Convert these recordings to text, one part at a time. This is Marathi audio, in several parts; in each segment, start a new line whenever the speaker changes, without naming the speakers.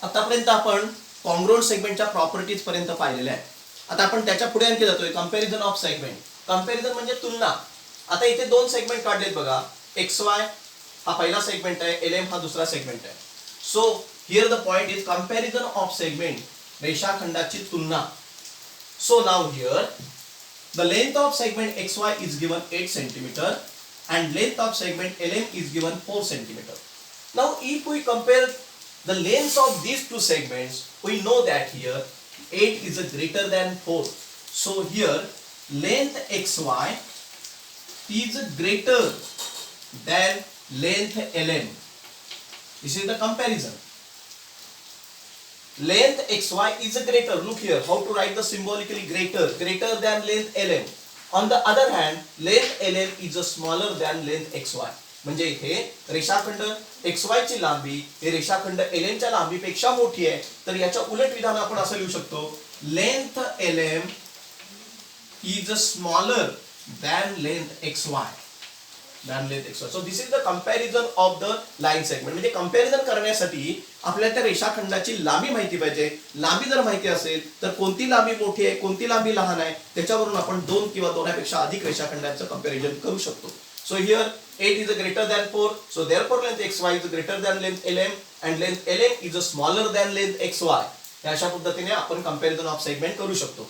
आतापर्यंत आपण कॉन्ग्रुएंट सेगमेंटच्या प्रॉपर्टीज पर्यंत पाहिलेल्या आहेत. आता आपण त्याच्या पुढे आणखी जातोय कंपॅरिझन ऑफ सेगमेंट. कंपॅरिझन म्हणजे तुलना. आता इथे दोन सेगमेंट काढलेत बघा. XY हा पहिला सेगमेंट आहे, LM हा दुसरा सेगमेंट आहे. So here the point is comparison of segment, रेषाखंडाची तुलना. So now here the length of segment XY is given 8 cm and length of segment LM is given 4 cm. Now if we compare the lengths of these two segments, we know that here 8 is greater than 4. So here length XY is greater than length LM. This is the comparison. Length XY is greater. Look here how to write the symbolically greater than length LM. On the other hand, length LM is smaller than length XY. म्हणजे इथे रेषाखंड XY ची लांबी हे रेषाखंड LM च्या लांबीपेक्षा मोठी आहे. तर याच्या उलट विधान आपण असं लिहू शकतो, length LM is smaller than length XY. So this is the comparison of the line segment. म्हणजे कंपॅरिझन करण्यासाठी आपल्याला त्या रेषाखंडाची लांबी माहिती पाहिजे. लांबी जर माहिती असेल तर कोणती लांबी मोठी आहे कोणती लांबी लहान आहे त्याच्यावरून आपण दोन किंवा दोनपेक्षा अधिक रेषाखंडांचं कंपॅरिझन करू शकतो. So here 8 is greater than 4. So therefore length XY is greater than length LM and length LM is smaller than length XY. अशा पद्धतीने आपण कंपॅरिझन ऑफ सेगमेंट करू शकतो.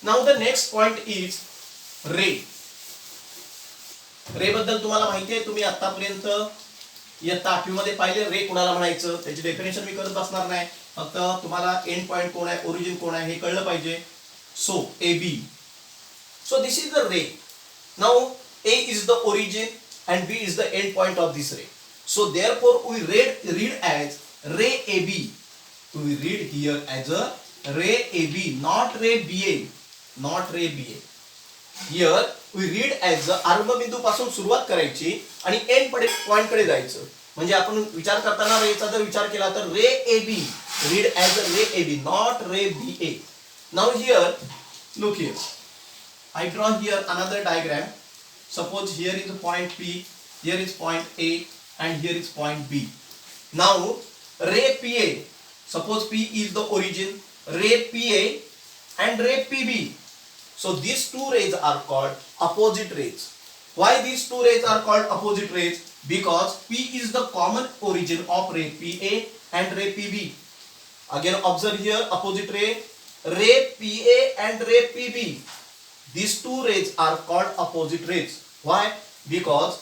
Now the next point is रे. रे बद्दल तुम्हाला माहिती आहे, तुम्ही आतापर्यंत इयत्ता 8वी मध्ये पाहिले रे कोणाला म्हणायचं. त्याची डेफिनेशन मी करत बसणार नाही, फक्त तुम्हाला एंड पॉइंट कोण आहे ओरिजिन कोण आहे हे कळलं पाहिजे. So AB. So this is the ray. Now A is the origin and B is the end point of this ray. So therefore we read as ray AB. We read here as a ray AB, not ray BA. Not ray BA. Here we read as आरंभ बिंदू पासून सुरुवात करायची आणि एंड पॉइंट कडे जायचं. म्हणजे आपण विचार करताना रेचा जर विचार केला तर रे AB read as a ray AB, not ray BA. Now here look here. I draw here another diagram. Suppose here is point P, here is point A and here is point B. Now ray PA, suppose P is the origin, ray PA and ray PB. So these two rays are called opposite rays. Why these two rays are called opposite rays? Because P is the common origin of ray PA and ray PB. Again observe here opposite ray PA and ray PB. These two rays are called opposite rays. Why? Because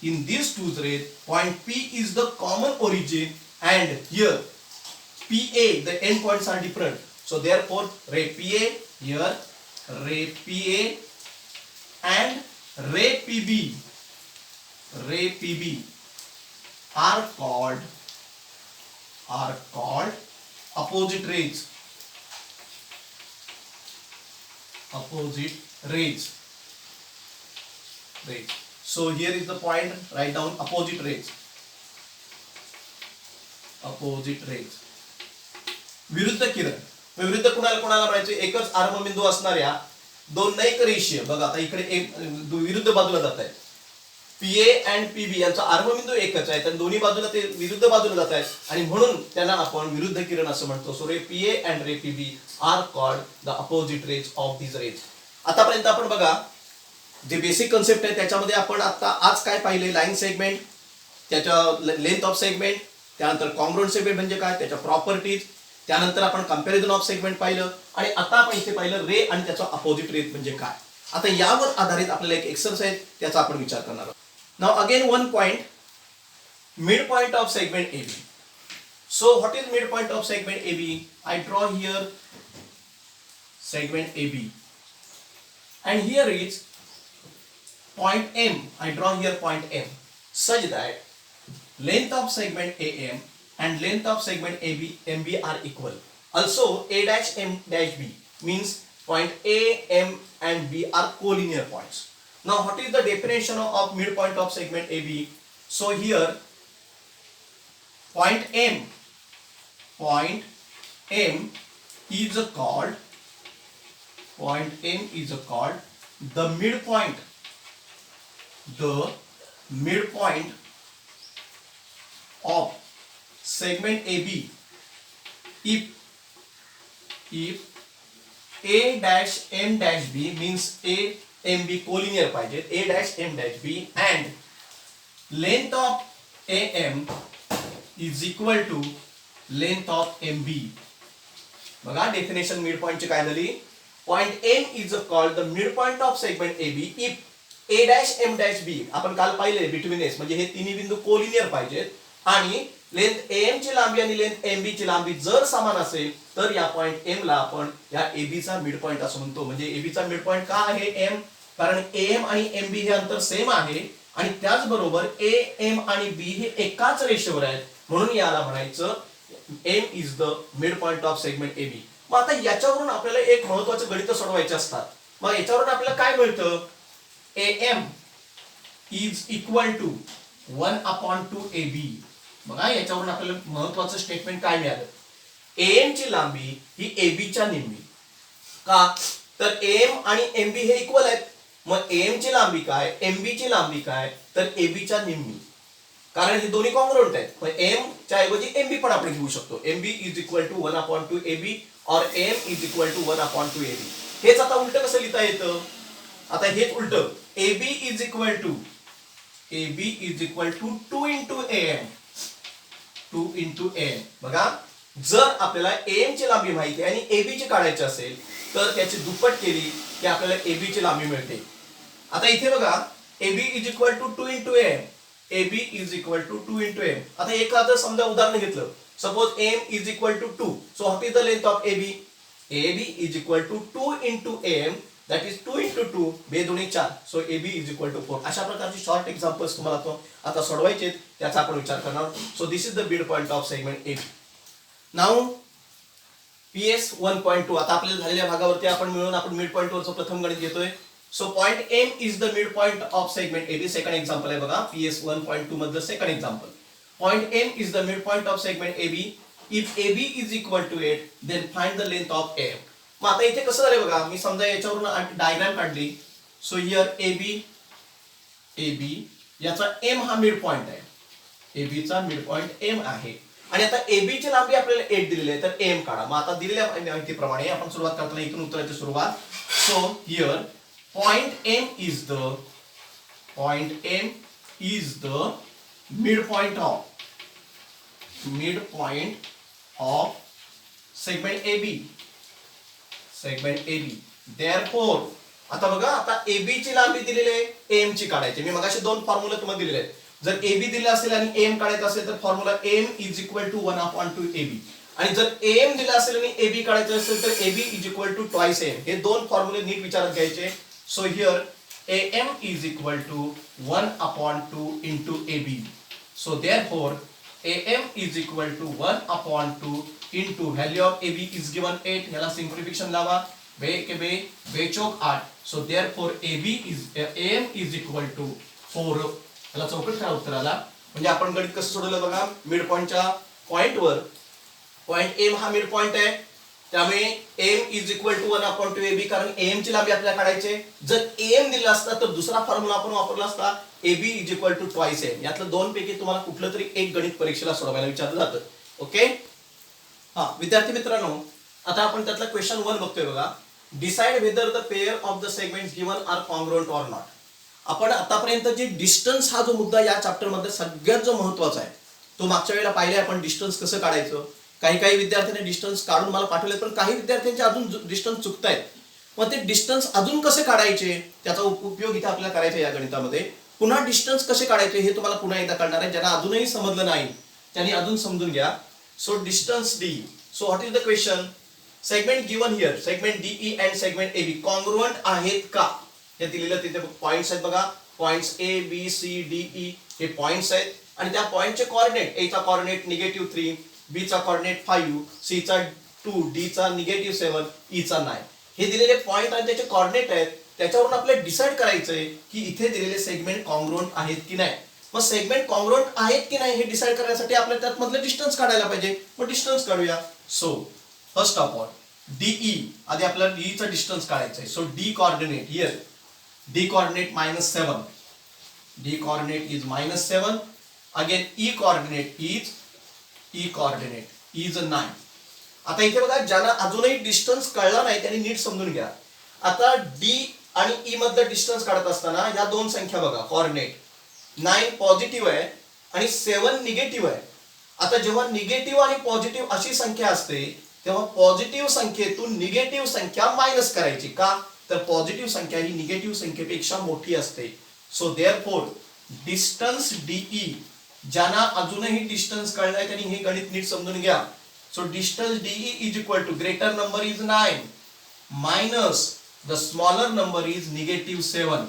in these two rays point P is the common origin and here PA the end points are different. So therefore ray PA here, ray PA and ray PB are called opposite rays. Opposite rays. So here is the point, write down opposite rays. Opposite rays. विरुद्ध किरण. विरुद्ध कुणाला म्हणायचे, एकच आरंभ बिंदू असणाऱ्या दोन नैक रेषीय. बघा आता इकडे एक विरुद्ध बाजूला जात आहेत. PA and PB यांचा आरंभ बिंदू एकच आहे, तर दोन्ही बाजूला ते विरुद्ध बाजूला जात आहेत आणि म्हणून त्यांना आपण विरुद्ध किरण असं म्हणतो. So ray PA and ray PB are called the opposite rays of these rays. आतापर्यंत आपण बघा जे बेसिक कन्सेप्ट आहे त्याच्यामध्ये आपण आता आज काय पाहिले, लाईन सेगमेंट, त्याच्या लेंथ ऑफ सेगमेंट, त्यानंतर कॉन्ग्रुएंट सेगमेंट म्हणजे काय, त्याच्या प्रॉपर्टीज, त्यानंतर आपण कंपॅरिझन ऑफ सेगमेंट पाहिलं आणि आता आपण इथे पाहिलं रे आणि त्याचा अपोजिट रे म्हणजे काय. आता यावर आधारित आपल्याला एक एक्सरसाइज त्याचा आपण विचार करणार आहोत. Now again one point, mid point of segment AB. So what is mid point of segment AB? I draw here segment AB and here is point M. I draw here point M such that length of segment AM and length of segment MB are equal. Also A dash M dash B means point A, M and B are collinear points. Now what is the definition of midpoint of segment AB? So here point M is called the midpoint of segment AB if A dash M dash B means A M B collinear पाहिजे, A dash M dash B and length of AM is equal to length of MB. बघा डेफिनेशन मिड पॉइंटची काय झाली. Point M is called the midpoint of segment AB if A dash M dash B आपण काल पाहिले बिटवीन एस म्हणजे हे तिन्ही बिंदू कोलिनियर पाहिजेत आणि लेंथ AM ची लांबी आणि लेंथ MB ची लांबी जर समान असेल तर या पॉइंट M ला आपण या AB चा मिड पॉइंट असं म्हणतो. म्हणजे AB चा मिड पॉइंट का आहे M, कारण AM आणि MB हे अंतर सेम आहे आणि त्याचबरोबर AM आणि B हे एकाच रेषेवर आहेत म्हणून याला म्हणायचं M is the midpoint of segment AB. मग आता याच्यावरून आपल्याला एक महत्त्वाचं गणित सोडवायचे असतात. मग याच्यावरून आपल्याला काय मिळतं, AM is equal to 1/2 AB. बघा याच्यावरून आपल्याला महत्त्वाचं स्टेटमेंट काय मिळालं, AM ची लांबी ही AB च्या निम्मी. का तर AM आणि MB हे इक्वल आहेत. मग AM ची लांबी काय, MB ची लांबी काय, तर AB च्या निम्मी. कारण हे दोन्ही कॉन्ग्रुएंट आहेत. मग M च्या ऐवजी MB पण आपण घेऊ शकतो. MB is equal to 1/2 AB or AM is equal to 1/2 AB. हेच आता उलट कसं लिहिता येतं, आता हेच उलट AB is equal to 2 into AM. 2 into AM. बघा जर आपल्याला AM ची लांबी माहिती आहे आणि AB ची काढायची असेल तर त्याची दुप्पट केली की आपल्याला AB ची लांबी मिळते. आता इथे बघा AB is equal to 2 into AM. AB is equal to 2 into AM. आता एखादं समजा उदाहरण घेतलं, suppose AM is equal to 2. So what is the length of AB? AB is equal to 2 into AM, that is 2 into 2, 2 दुनी 4. So AB is equal to 4. अशा प्रकारची शॉर्ट एक्झाम्पल्स तुम्हाला तो आता सोडवायचे आहेत, त्याचा आपण विचार करणार. So this is the mid point of segment AB. Now PS 1.2 आता आपल्याला झालेल्या भागावरती आपण मिळून आपण मिड पॉइंट वरचं प्रथम गणित घेतोय. So point M is the mid point of segment AB. Second example आहे बघा PS 1.2 मधलं second example. Point M is the mid point of segment AB. If AB is equal to 8, then find the length of AM. मग आता इथे कसं झालंय बघा, मी समजा याच्यावरून डायग्राम काढली. सो हियर AB याचा M हा मिड पॉइंट आहे. AB चा मिड पॉइंट M आहे आणि आता AB ची लांबी आपल्याला 8 दिलेली आहे, तर M काढा. मग आता दिलेल्या माहितीप्रमाणे आपण सुरुवात करताना इथून उत्तराची सुरुवात. So here point M is the mid point of segment AB. Therefore आता बघा आता AB ची लांबी दिलेली आहे, AM ची काढायची. मी मगाशी दोन फॉर्म्युला तुम्हाला दिलेले आहेत. जर AB दिले असेल आणि AM काढायचं असेल तर formula M is equal to 1/2 AB. आणि जर AM दिला असेल आणि AB काढायचं असेल तर AB is equal to twice AM. हे दोन फॉर्म्युले नीट विचारात घ्यायचे. So here AM is equal to 1/2 into AB. So therefore AM is equal to 1/2 into value of AB is given 8. याला सिंप्लिफिकेशन लावा. बे के बे बेचोक 8. So therefore AM is equal to 4. याला चौकट करा उत्तराला. म्हणजे आपण गणित कसं सोडवलं बघा, मिड पॉइंटच्या पॉइंटवर पॉइंट M हा मिड पॉइंट आहे, त्यामुळे M is equal to 1/2 AB. कारण AM ची लांबी आपल्याला काढायची. जर AM दिला असता तर दुसरा फॉर्म्युला आपण वापरला असता AB is equal to twice AM. यातलं दोन पैकी तुम्हाला कुठलं तरी एक गणित परीक्षेला सोडवायला विचारलं जातं. ओके, हा विद्यार्थी मित्रांनो, आता आपण त्यातला क्वेश्चन 1 बघतोय बघा. Decide whether the pair of the segments given are congruent or not. आपण आतापर्यंत जे डिस्टन्स हा जो मुद्दा या चॅप्टर मध्ये सगळ्यात जो महत्त्वाचा आहे तो मागच्या वेळेला पाहिलाय आपण. डिस्टन्स कसं काढायचं, काही विद्यार्थ्यांनी डिस्टन्स काढून मला पाठवले, पण काही विद्यार्थ्यांचे अजून डिस्टन्स चुकतायत. मग ते डिस्टन्स अजून कसे काढायचे त्याचा उपयोग इथे आपल्याला करायचा या गणितामध्ये. पुन्हा डिस्टन्स कसे काढायचे हे तुम्हाला पुन्हा एकदा कळणार आहे. ज्यांना अजूनही समजलं नाही त्यांनी अजून समजून घ्या. So distance D. So what is the question, segment given here segment DE and segment AB congruent आहेत का हे दिलेलं. तिथे पॉइंट्स आहेत बघा, points A B C D E हे पॉइंट्स आहेत आणि त्या पॉइंटचे कोऑर्डिनेट, A चा कोऑर्डिनेट -3, B चा कोऑर्डिनेट 5, C चा 2, D चा -7, E चा 9 हे दिलेले पॉइंट आणि त्याचे कोऑर्डिनेट आहेत. त्याच्यावरून आपल्याला डिसाइड करायचंय की इथे दिलेले सेगमेंट कॉन्ग्रुएंट आहेत की नाही. मग सेगमेंट कॉन्ग्रुएंट आहेत की नाही हे डिसाइड करण्यासाठी आपल्याला त्यात मधले डिस्टन्स काढायला पाहिजे. मग डिस्टन्स काढूया. So first of all DE आधी आपल्याला D चा डिस्टन्स काढायचा आहे. So D coordinate here, D coordinate -7, D coordinate is -7. Again E coordinate is E coordinate is 9. आता इथे बघा, ज्यांना अजूनही डिस्टन्स कळला नाही त्यांनी नीट समजून घ्या. आता डी आणि ई मधलं डिस्टन्स काढत असताना या दोन संख्या बघा, कोऑर्डिनेट 9 पॉझिटिव्ह आहे आणि 7 निगेटिव्ह आहे. आता जेव्हा निगेटिव्ह आणि पॉझिटिव्ह अशी संख्या असते तेव्हा पॉझिटिव्ह संख्येतून निगेटिव्ह संख्या मायनस करायची. का तर पॉझिटिव्ह संख्या ही निगेटिव्ह संख्येपेक्षा मोठी असते. सो देअरफोर डिस्टन्स डीई, ज्यांना अजूनही डिस्टन्स कळलाय त्यांनी हे गणित नीट समजून घ्या. So distance DE is equal to greater number is 9 minus the smaller number is -7.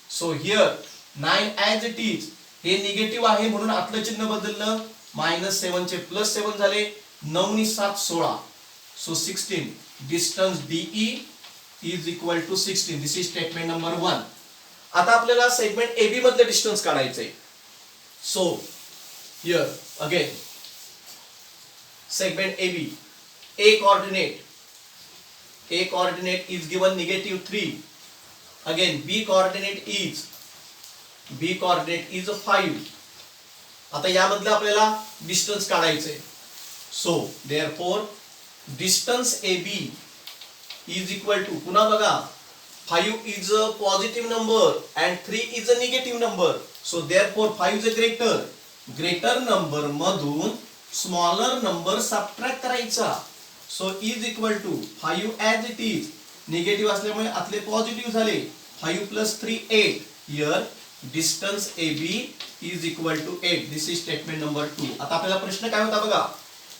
So here 9 as it is, हे निगेटिव्ह आहे म्हणून आतलं चिन्ह बदललं, -7 चे +7 झाले, 9 नी 7 16. So 16 distance DE is equal to 16. This is statement number 1. आता आपल्याला सेगमेंट AB मधले डिस्टन्स काढायचे. So here again segment AB, A coordinate is given -3. Again B coordinate is 5. आता यामधलं आपल्याला डिस्टन्स काढायचे. So therefore distance AB is equal to, पुन्हा बघा, 5 is a positive number and 3 is a negative number. So therefore 5 is a greater number मधून स्मॉलर नंबर सबट्रॅक्ट करायचा. So is equal to 5 as it is, negative असल्यामुळे आतले पॉझिटिव्ह झाले, 5 + 3 8. Here distance AB is equal to 8. This is statement number 2. आता आपल्याला प्रश्न काय होता बघा,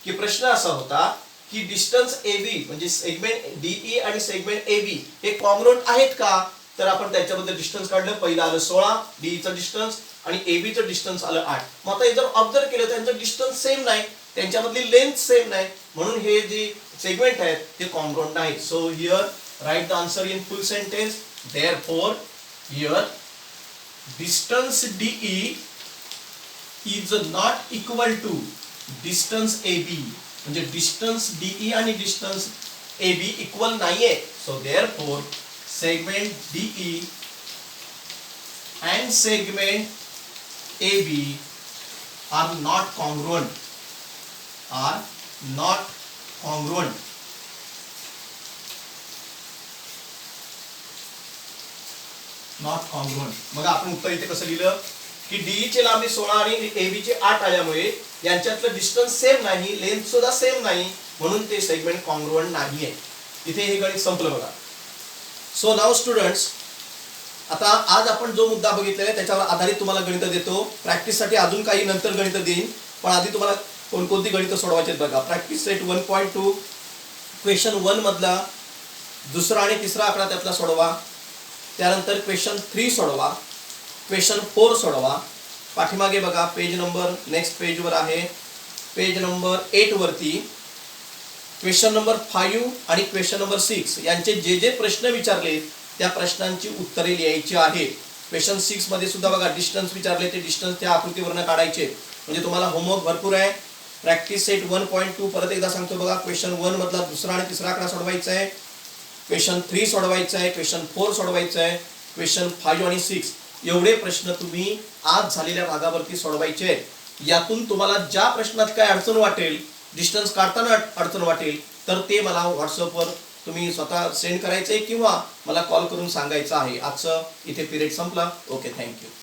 की प्रश्न असा होता की डिस्टन्स AB म्हणजे सेगमेंट DE आणि सेगमेंट AB हे कॉन्ग्रुएंट आहेत का. तर आपण त्याच्याबद्दल डिस्टन्स काढलं. पहिलं आलं 16 DE चं डिस्टन्स आणि AB चं डिस्टन्स आलं 8. मग आता जर ऑब्झर्व केलं त्यांचं डिस्टन्स सेम नाही, त्यांच्यामधली लेंथ सेम नाही, म्हणून हे जे सेगमेंट आहेत ते कॉन्ग्रुएंट नाहीत. So here write the answer in full sentence. Therefore here distance DE is not equal to distance AB. म्हणजे डिस्टन्स DE आणि डिस्टन्स AB इक्वल नाहीये. So therefore segment DE and segment AB are not congruent. मग आपण उत्तर इथे कसं लिहिलं की DE ची लांबी 16 आणि AB ची 8 आल्यामुळे यांच्यातलं डिस्टन्स सेम नाही, लेंथ सुद्धा सेम नाही, म्हणून ते सेगमेंट कॉन्ग्रुएंट नाहीये. इथे हे गणित संपलं बघा. सो नाउ स्टुडंट्स, आता आज आपण जो मुद्दा बघितलेला आहे त्याच्यावर आधारित तुम्हाला गणित देतो. प्रॅक्टिससाठी अजून काही नंतर गणित देईन, पण आधी तुम्हाला कोणकोणती गणित सोडवायची आहेत बघा. प्रॅक्टिस सेट 1.2 क्वेश्चन 1 मधला दुसरा आणि तिसरा आकडा त्यातला सोडवा. त्यानंतर क्वेश्चन 3 सोडवा, क्वेश्चन 4 सोडवा. पाठीमागे बघा, पेज नंबर नेक्स्ट पेजवर आहे, पेज नंबर 8 वरती क्वेश्चन नंबर 5 आणि क्वेश्चन नंबर 6 यांचे जे जे प्रश्न विचारले त्या प्रश्नांची उत्तरे लिहायची आहेत. क्वेश्चन 6 मध्ये सुद्धा बघा डिस्टन्स विचारले, ते डिस्टन्स त्या आकृतीवरनं काढायचे. म्हणजे तुम्हाला होमवर्क भरपूर आहे. प्रॅक्टिस सेट 1.2 परत एकदा सांगतो बघा. क्वेश्चन 1 मधला दुसरा आणि तिसरा आकडा सोडवायचा आहे, क्वेश्चन 3 सोडवायचा आहे, क्वेश्चन 4 सोडवायचा आहे, क्वेश्चन 5 आणि 6 एवढे प्रश्न तुम्ही आज झालेल्या भागावरती सोडवायचे आहेत. यातून तुम्हाला ज्या प्रश्नात काय अडचण वाटेल, डिस्टन्स काढताना अडचण वाटेल, तर ते मला व्हॉट्सअपवर तुम्ही स्वतः सेंड करायचे किंवा मला कॉल करून सांगायचं आहे. आजचं इथे पिरियड संपला. Okay, thank you.